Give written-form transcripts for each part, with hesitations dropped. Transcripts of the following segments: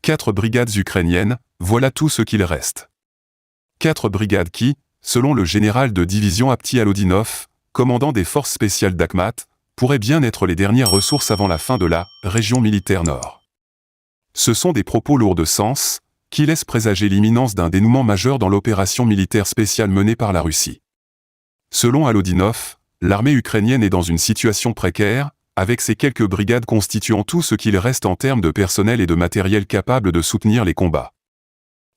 4 brigades ukrainiennes, voilà tout ce qu'il reste. 4 brigades qui, selon le général de division Apti Alodinov, commandant des forces spéciales d'Akhmat, pourraient bien être les dernières ressources avant la fin de la région militaire nord. Ce sont des propos lourds de sens, qui laissent présager l'imminence d'un dénouement majeur dans l'opération militaire spéciale menée par la Russie. Selon Alodinov, l'armée ukrainienne est dans une situation précaire, avec ses quelques brigades constituant tout ce qu'il reste en termes de personnel et de matériel capable de soutenir les combats.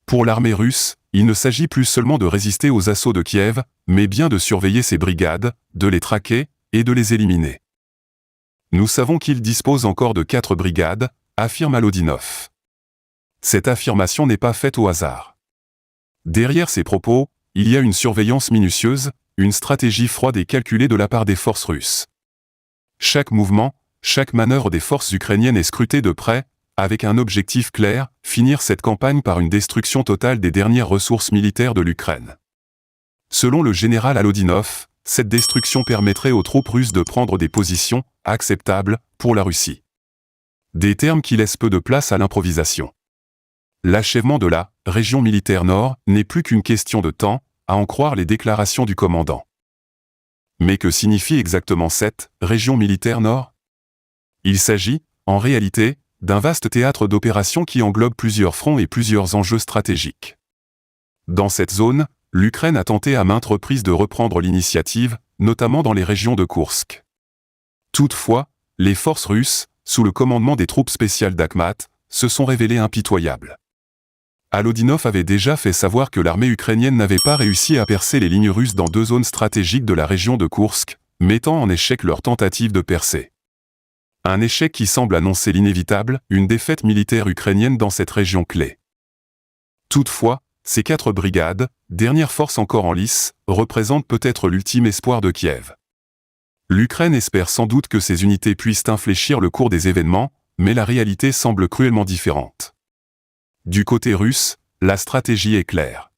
Pour l'armée russe, il ne s'agit plus seulement de résister aux assauts de Kiev, mais bien de surveiller ces brigades, de les traquer et de les éliminer. Nous savons qu'il dispose encore de 4 brigades, affirme Alodinov. Cette affirmation n'est pas faite au hasard. Derrière ces propos, il y a une surveillance minutieuse, une stratégie froide et calculée de la part des forces russes. Chaque mouvement, chaque manœuvre des forces ukrainiennes est scrutée de près, avec un objectif clair, finir cette campagne par une destruction totale des dernières ressources militaires de l'Ukraine. Selon le général Alodinov, cette destruction permettrait aux troupes russes de prendre des positions acceptables pour la Russie. Des termes qui laissent peu de place à l'improvisation. L'achèvement de la région militaire nord n'est plus qu'une question de temps, à en croire les déclarations du commandant. Mais que signifie exactement cette région militaire nord? Il s'agit, en réalité, d'un vaste théâtre d'opérations qui englobe plusieurs fronts et plusieurs enjeux stratégiques. Dans cette zone, l'Ukraine a tenté à maintes reprises de reprendre l'initiative, notamment dans les régions de Koursk. Toutefois, les forces russes, sous le commandement des troupes spéciales d'Akhmat, se sont révélées impitoyables. Alodinov avait déjà fait savoir que l'armée ukrainienne n'avait pas réussi à percer les lignes russes dans 2 zones stratégiques de la région de Koursk, mettant en échec leur tentative de percer. Un échec qui semble annoncer l'inévitable, une défaite militaire ukrainienne dans cette région clé. Toutefois, ces 4 brigades, dernière force encore en lice, représentent peut-être l'ultime espoir de Kiev. L'Ukraine espère sans doute que ces unités puissent infléchir le cours des événements, mais la réalité semble cruellement différente. Du côté russe, la stratégie est claire.